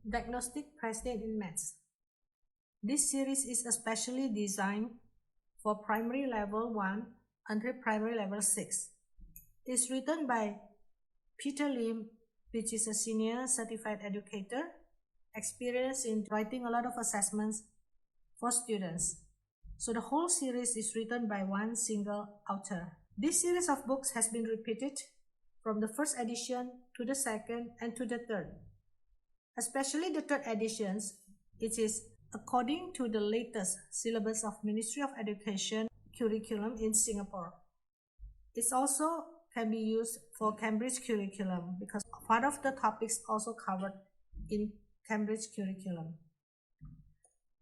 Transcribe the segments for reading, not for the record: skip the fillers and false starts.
Diagnostic President in Maths. This series is especially designed for primary level 1 until primary level 6. It's written by Peter Lim, which is a senior certified educator, experienced in writing a lot of assessments for students. So the whole series is written by one single author. This series of books has been repeated from the first edition to the second and to the third. Especially the third editions, it is according to the latest syllabus of Ministry of Education curriculum in Singapore. It also can be used for Cambridge curriculum because part of the topics also covered in Cambridge curriculum.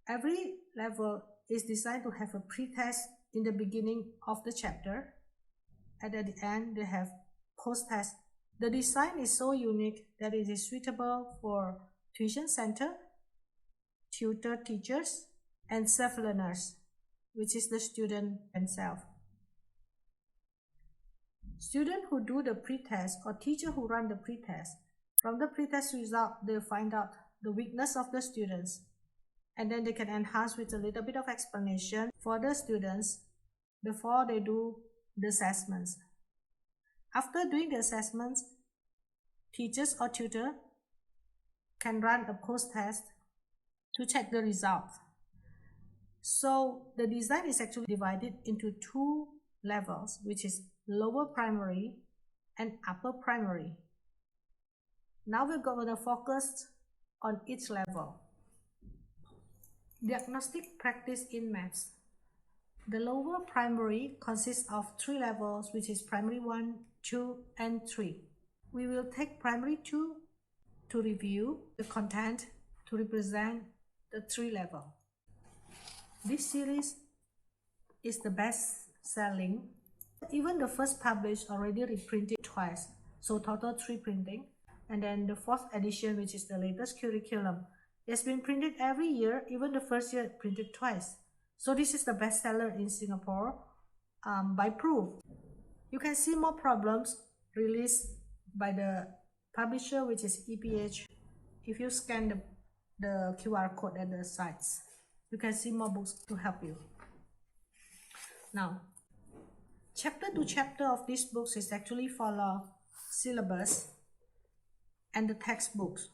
Every level is designed to have a pre-test in the beginning of the chapter, and at the end they have post-test. The design is so unique that it is suitable for tuition center, tutor teachers, and self-learners, which is the student themselves. Students who do the pre-test or teacher who run the pre-test, from the pre-test result, they find out the weakness of the students, and then they can enhance with a little bit of explanation for the students before they do the assessments. After doing the assessments, teachers or tutor can run a post-test to check the result. So the design is actually divided into two levels, which is lower primary and upper primary. Now we're going to focus on each level. Diagnostic practice in maths. The lower primary consists of three levels, which is primary 1, 2, and 3. We will take primary 2 to review the content to represent the 3 level. This series is the best selling. Even the first published already reprinted twice, so total 3 printing. And then the 4th edition, which is the latest curriculum, has been printed every year. Even the first year printed twice. So this is the bestseller in Singapore by proof. You can see more problems released by the publisher, which is EPH. If you scan the QR code at the sites, you can see more books to help you. Now, chapter to chapter of these books is actually follow syllabus and the textbooks.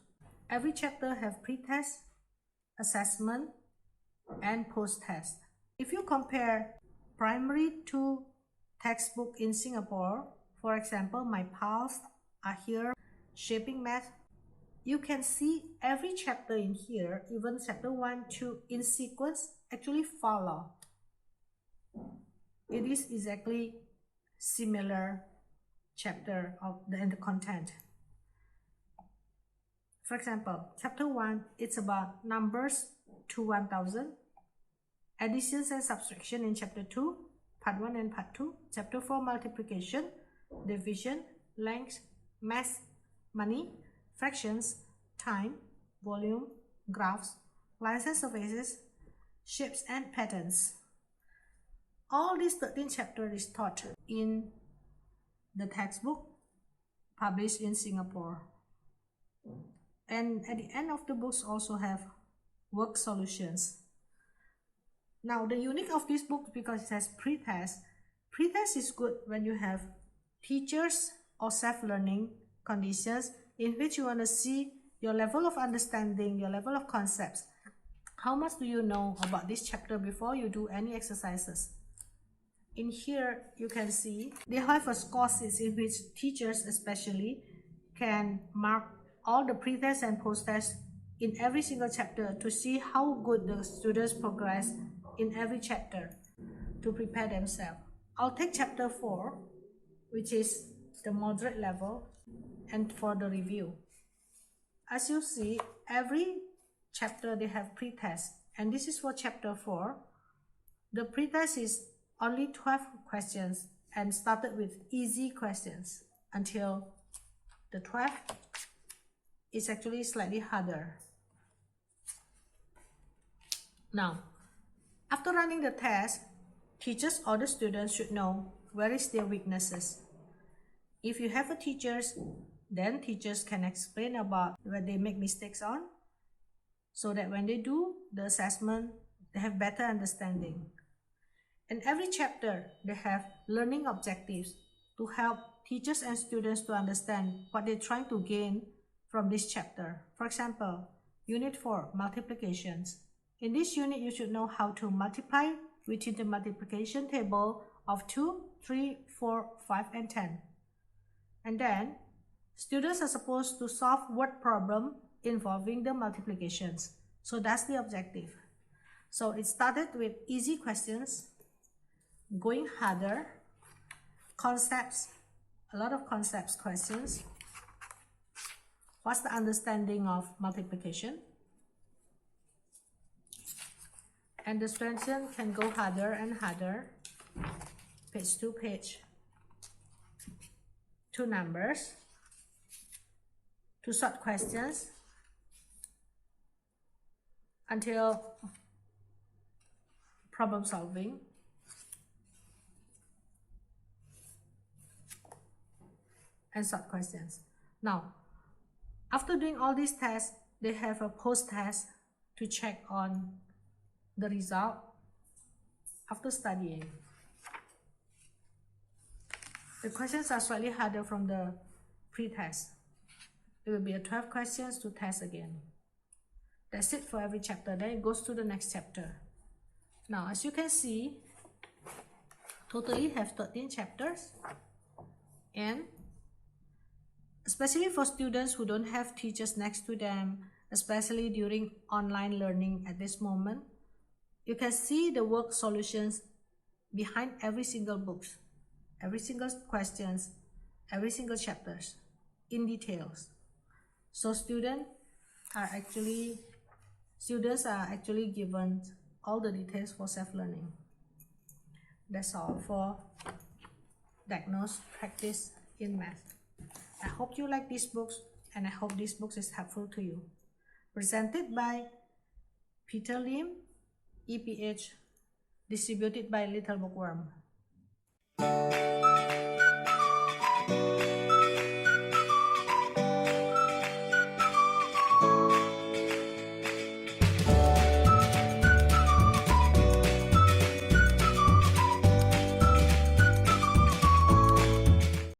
Every chapter have pre-test, assessment, and post-test. If you compare primary 2 textbook in Singapore, for example, my pals are here, shaping math, you can see every chapter in here, even chapter 1, 2 in sequence, actually follow. It is exactly similar chapter of the content. For example, chapter 1, it's about numbers to 1000, additions and subtraction in chapter 2, part 1 and part 2, chapter 4, multiplication, division, length, mass, money, fractions, time, volume, graphs, lines and surfaces, shapes and patterns. All these 13 chapters is taught in the textbook published in Singapore. And at the end of the books also have work solutions. Now the unique of this book, because it has pre-test. Pre-test is good when you have teachers or self-learning conditions in which you want to see your level of understanding, your level of concepts. How much do you know about this chapter before you do any exercises? In here, you can see they have a score sheet in which teachers especially can mark all the pre-test and post-test in every single chapter to see how good the students progress in every chapter to prepare themselves. I'll take chapter 4, which is the moderate level, and for the review. As you see, every chapter they have pre-test, and this is for chapter 4. The pre-test is only 12 questions and started with easy questions until the 12th is actually slightly harder. Now, after running the test, teachers or the students should know where is their weaknesses. If you have a teachers, then teachers can explain about where they make mistakes on, so that when they do the assessment, they have better understanding. In every chapter, they have learning objectives to help teachers and students to understand what they're trying to gain from this chapter. For example, Unit 4, Multiplications. In this unit, you should know how to multiply within the multiplication table of 2, 3, 4, 5, and 10. And then, students are supposed to solve word problem involving the multiplications. So that's the objective. So it started with easy questions, going harder, concepts, a lot of concepts questions. What's the understanding of multiplication? And the question can go harder and harder, page to page. 2 numbers, 2 short questions, until problem solving. And short questions. Now, after doing all these tests, they have a post-test to check on the result after studying. The questions are slightly harder from the pre-test. It will be a 12 questions to test again. That's it for every chapter. Then it goes to the next chapter. Now, as you can see, totally have 13 chapters, and especially for students who don't have teachers next to them, especially during online learning at this moment, you can see the work solutions behind every single book, every single questions, every single chapters in details. So students are actually given all the details for self-learning. That's all for diagnose practice in math. I hope you like these books, and I hope this book is helpful to you. Presented by Peter Lim, EPH, distributed by Little Bookworm.